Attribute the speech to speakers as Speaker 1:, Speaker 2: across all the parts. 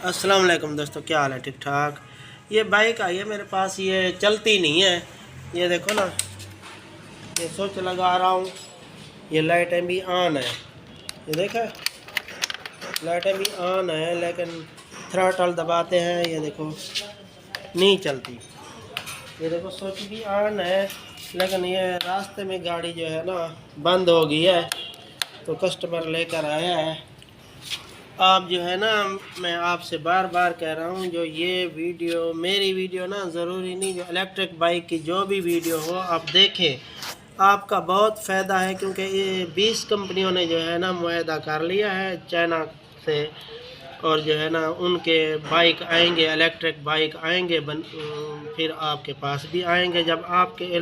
Speaker 1: अस्सलाम वालेकुम दोस्तों, क्या हाल है? ठीक ठाक। ये बाइक आई है मेरे पास, ये चलती नहीं है। ये देखो ना, ये स्विच लगा रहा हूँ, ये लाइटें भी ऑन है। ये देखा, लाइटें भी ऑन है, लेकिन थ्रॉटल दबाते हैं, ये देखो नहीं चलती। ये देखो स्विच भी ऑन है, लेकिन ये रास्ते में गाड़ी जो है ना बंद हो गई है, तो कस्टमर लेकर आया है। आप जो है ना, मैं आपसे बार बार कह रहा हूँ, जो ये वीडियो मेरी वीडियो ना, ज़रूरी नहीं, जो इलेक्ट्रिक बाइक की जो भी वीडियो हो आप देखें, आपका बहुत फ़ायदा है। क्योंकि ये 20 कंपनियों ने जो है ना मुआहदा कर लिया है चाइना से, और जो है ना उनके बाइक आएंगे, इलेक्ट्रिक बाइक आएंगे, फिर आपके पास भी आएंगे। जब आपके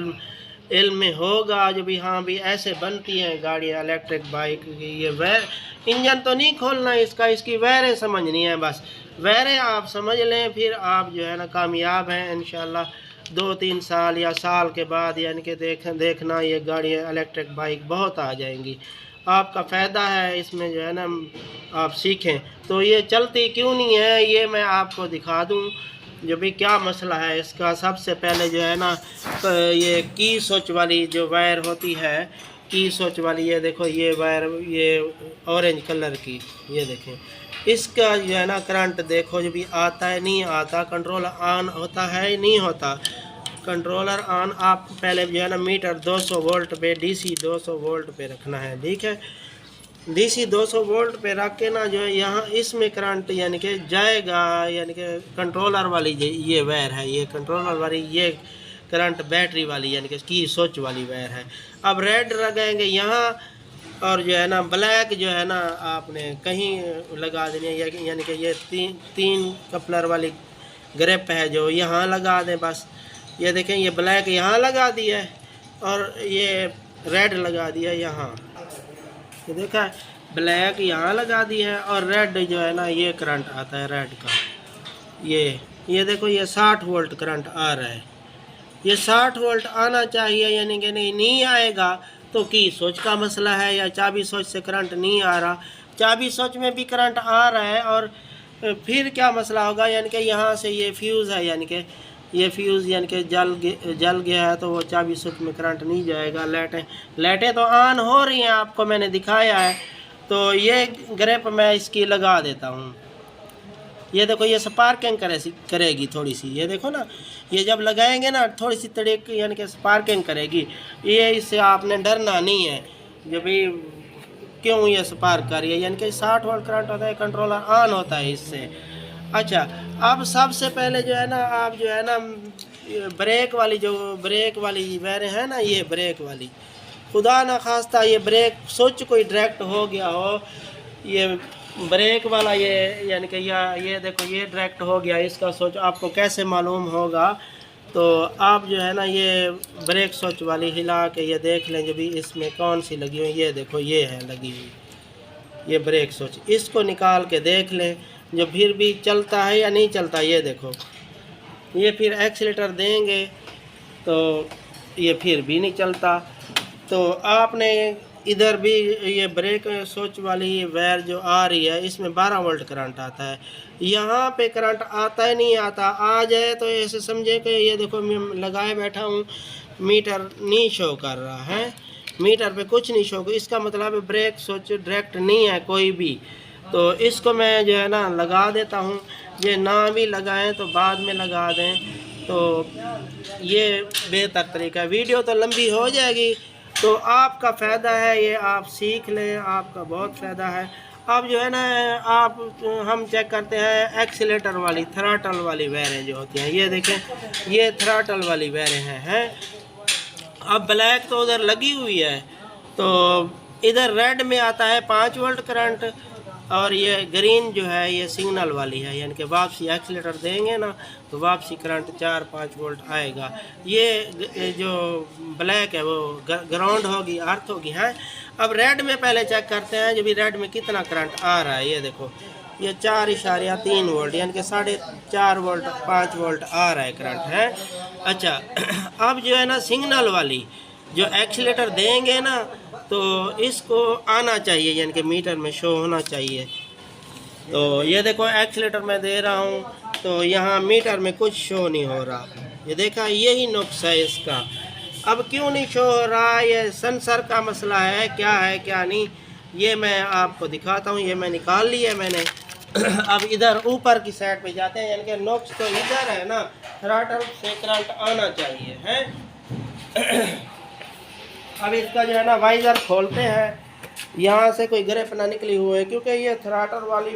Speaker 1: इल्म में होगा जो भी, हाँ भी ऐसे बनती हैं गाड़ियाँ इलेक्ट्रिक बाइक की, ये वैर इंजन तो नहीं खोलना इसका, इसकी वैरें समझनी है बस। वैरें आप समझ लें, फिर आप जो है ना कामयाब हैं इंशाल्लाह। 2-3 साल या साल के बाद, यानी कि देखना ये गाड़ियाँ इलेक्ट्रिक बाइक बहुत आ जाएंगी। आपका फ़ायदा है इसमें, जो है ना आप सीखें। तो ये चलती क्यों नहीं है, ये मैं आपको दिखा दूँ जो भी क्या मसला है इसका। सबसे पहले जो है ना, तो ये की स्विच वाली जो वायर होती है, की स्विच वाली, ये देखो ये वायर, ये ऑरेंज कलर की, ये देखें, इसका जो है ना करंट देखो जो भी आता है नहीं आता, कंट्रोलर ऑन होता है नहीं होता। कंट्रोलर ऑन आप पहले जो है ना मीटर 200 वोल्ट पे, डीसी 200 वोल्ट पे रखना है, ठीक है। डीसी 200 वोल्ट पे रख के ना, जो है यहाँ इसमें करंट यानी कि जाएगा, यानी कि कंट्रोलर वाली ये वायर है, ये कंट्रोलर वाली, ये करंट बैटरी वाली यानी कि की स्विच वाली वायर है। अब रेड लगाएंगे यहाँ, और जो है ना ब्लैक जो है ना आपने कहीं लगा देनी है, यानी कि ये तीन कपलर वाली ग्रिप है जो यहाँ लगा दें बस। ये देखें, ये ब्लैक यहाँ लगा दिया है, और ये रेड लगा दिया यहाँ। ये देखा, ब्लैक यहाँ लगा दी है, और रेड जो है ना ये करंट आता है रेड का। ये देखो, ये 60 वोल्ट करंट आ रहा है। ये 60 वोल्ट आना चाहिए, यानी कि नहीं आएगा तो की स्विच का मसला है, या चाबी स्विच से करंट नहीं आ रहा। चाबी स्विच में भी करंट आ रहा है, और फिर क्या मसला होगा, यानी कि यहाँ से ये फ्यूज़ है, यानी कि ये फ्यूज़ यानी कि जल गया है, तो वो चाबी स्विच में करंट नहीं जाएगा। लाइटें तो ऑन हो रही हैं, आपको मैंने दिखाया है। तो ये ग्रिप मैं इसकी लगा देता हूँ। ये देखो, ये स्पार्किंग करेगी थोड़ी सी, ये देखो ना, ये जब लगाएंगे ना थोड़ी सी तड़क, यानी कि स्पार्किंग करेगी। ये इससे आपने डरना नहीं है जो भी क्यों ये स्पार्क कर रही है, यानी कि 60 वोल्ट करंट होता है, कंट्रोलर ऑन होता है इससे। अच्छा, अब सबसे पहले जो है ना, आप जो है ना ब्रेक वाली वायर है ना, ये ब्रेक वाली, खुदा ना खास्ता ये ब्रेक स्विच कोई डायरेक्ट हो गया हो, ये ब्रेक वाला, ये यानी कि ये देखो, ये डायरेक्ट हो गया, इसका स्विच आपको कैसे मालूम होगा? तो आप जो है ना ये ब्रेक स्विच वाली हिला के ये देख लें जो भी इसमें कौन सी लगी हुई। ये देखो, ये है लगी हुई, ये ब्रेक स्विच, इसको निकाल के देख लें जो फिर भी चलता है या नहीं चलता। ये देखो, ये फिर एक्सीलेटर देंगे तो ये फिर भी नहीं चलता। तो आपने इधर भी ये ब्रेक स्विच वाली वायर जो आ रही है, इसमें 12 वोल्ट करंट आता है, यहाँ पे करंट आता है नहीं आता। आ जाए तो ऐसे समझे कि ये देखो, मैं लगाए बैठा हूँ, मीटर नहीं शो कर रहा है, मीटर पे कुछ नहीं शो, इसका मतलब है ब्रेक स्विच डायरेक्ट नहीं है कोई भी। तो इसको मैं जो है ना लगा देता हूँ। ये ना भी लगाएं तो बाद में लगा दें, तो ये बेहतर तरीका। वीडियो तो लंबी हो जाएगी, तो आपका फ़ायदा है, ये आप सीख लें, आपका बहुत फ़ायदा है। अब जो है ना, आप हम चेक करते हैं एक्सीलेटर वाली, थ्रॉटल वाली वायरें जो होती हैं, ये देखें, ये थ्रॉटल वाली वायरें हैं। अब ब्लैक तो उधर लगी हुई है, तो इधर रेड में आता है 5 वोल्ट करंट, और ये ग्रीन जो है ये सिग्नल वाली है, यानी कि वापसी एक्सीलेटर देंगे ना तो वापसी करंट 4-5 वोल्ट आएगा। ये जो ब्लैक है वो ग्राउंड होगी, अर्थ होगी। हैं, अब रेड में पहले चेक करते हैं जो भी रेड में कितना करंट आ रहा है। ये देखो, ये 4.3 वोल्ट, यानी कि 4.5 वोल्ट 5 वोल्ट आ रहा है करंट है। अच्छा, अब जो है ना सिग्नल वाली, जो एक्सीलेटर देंगे ना तो इसको आना चाहिए, यानी कि मीटर में शो होना चाहिए। तो ये देखो एक्सीलेटर मैं दे रहा हूँ तो यहाँ मीटर में कुछ शो नहीं हो रहा। ये देखा, यही नुक्स है इसका। अब क्यों नहीं शो हो रहा, ये सेंसर का मसला है क्या नहीं, ये मैं आपको दिखाता हूँ। ये मैं निकाल लिया मैंने। अब इधर ऊपर की साइड पे जाते हैं, यानी कि नुक्स तो इधर है ना, थ्रॉटल से करंट आना चाहिए है। अब इसका जो है ना वाइज़र खोलते हैं, यहाँ से कोई ग्रिप ना निकली हुई है, क्योंकि ये थ्रॉटल वाली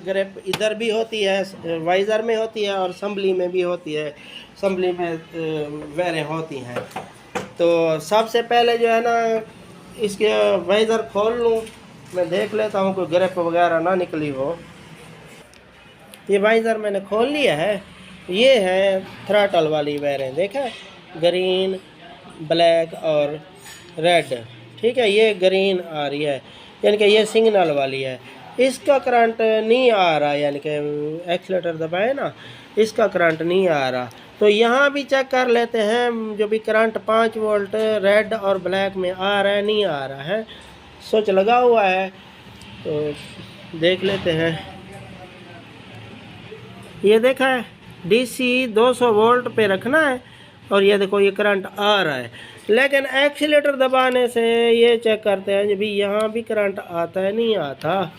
Speaker 1: ग्रिप इधर भी होती है, वाइज़र में होती है और असम्बली में भी होती है, असम्बली में वेरें होती हैं। तो सबसे पहले जो है ना इसके वाइज़र खोल लूँ, मैं देख लेता हूँ कोई ग्रिप वगैरह ना निकली हो। ये वाइज़र मैंने खोल लिया है। ये है थ्रॉटल वाली वायरें, देखा, ग्रीन, ब्लैक और रेड, ठीक है। ये ग्रीन आ रही है, यानी कि ये सिग्नल वाली है। इसका करंट नहीं आ रहा, यानी कि एक्सीलेटर दबाए ना, इसका करंट नहीं आ रहा। तो यहाँ भी चेक कर लेते हैं, जो भी करंट 5 वोल्ट रेड और ब्लैक में आ रहा है नहीं आ रहा है। स्विच लगा हुआ है तो देख लेते हैं। ये देखा है, डीसी 200 वोल्ट पे रखना है और ये देखो ये करंट आ रहा है। लेकिन एक्सीलेटर दबाने से ये चेक करते हैं, जब भी यहाँ भी करंट आता है नहीं आता।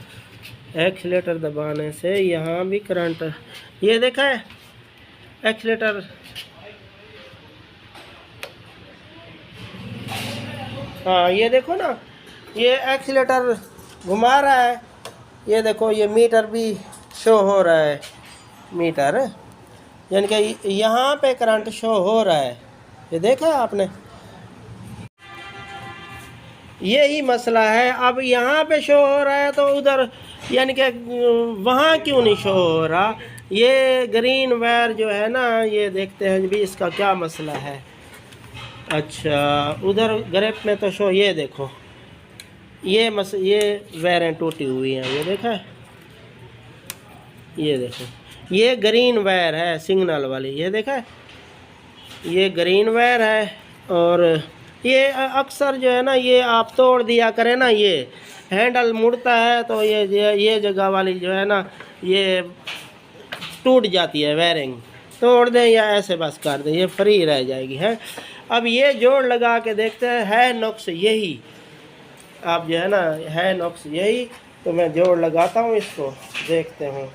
Speaker 1: एक्सीलेटर दबाने से यहाँ भी करंट, ये देखा है एक्सीलेटर, हाँ ये देखो ना, ये एक्सीलेटर घुमा रहा है। ये देखो ये मीटर भी शो हो रहा है, मीटर यानी कि यहाँ पे करंट शो हो रहा है। ये देखा है आपने, यही मसला है। अब यहाँ पे शो हो रहा है तो उधर यानी कि वहाँ क्यों नहीं शो हो रहा। ये ग्रीन वायर जो है ना, ये देखते हैं भी इसका क्या मसला है। अच्छा, उधर ग्रिप में तो शो, ये देखो ये वायरें टूटी हुई हैं, ये देखा है, ये देखो ये ग्रीन वायर है सिग्नल वाली, ये देखा है, ये ग्रीन वायर है। और ये अक्सर जो है ना, ये आप तोड़ दिया करें ना, ये हैंडल मुड़ता है तो ये जगह वाली जो है ना, ये टूट जाती है वायरिंग। तोड़ दें या ऐसे बस कर दें, ये फ्री रह जाएगी है। अब ये जोड़ लगा के देखते हैं, है नुक्स यही। आप जो है ना, है नुक्स यही। तो मैं जोड़ लगाता हूँ, इसको देखते हैं।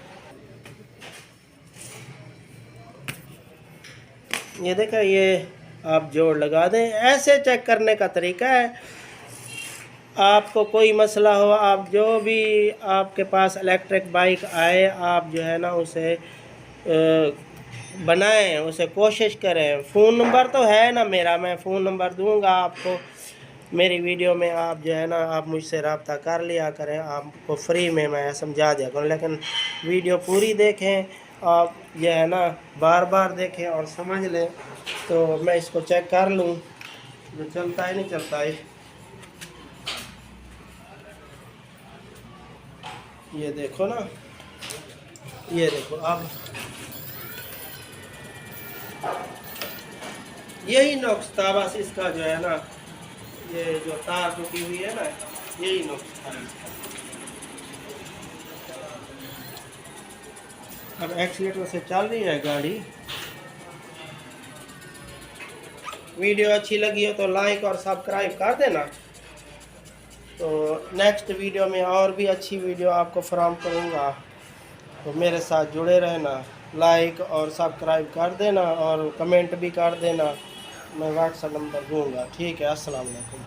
Speaker 1: ये देखा, ये आप जोड़ लगा दें। ऐसे चेक करने का तरीका है। आपको कोई मसला हो, आप जो भी आपके पास इलेक्ट्रिक बाइक आए, आप जो है ना उसे बनाएं, उसे कोशिश करें। फ़ोन नंबर तो है ना मेरा, मैं फ़ोन नंबर दूंगा आपको मेरी वीडियो में। आप जो है ना, आप मुझसे रब्ता कर लिया करें, आपको फ्री में मैं समझा दिया करूँ। लेकिन वीडियो पूरी देखें, आप जो है ना बार बार देखें और समझ लें। तो मैं इसको चेक कर लूँ जो चलता है नहीं चलता है। ये देखो ना, ये देखो, अब यही नुक्स था बस इसका, जो है ना ये जो तार टूटी हुई है ना, यही नुक्स था। अब एक्सीलेटर से चल रही है गाड़ी। वीडियो अच्छी लगी हो तो लाइक और सब्सक्राइब कर देना। तो नेक्स्ट वीडियो में और भी अच्छी वीडियो आपको फराहम करूँगा, तो मेरे साथ जुड़े रहना। लाइक और सब्सक्राइब कर देना और कमेंट भी कर देना। मैं व्हाट्सएप नंबर दूँगा। ठीक है, अस्सलाम वालेकुम।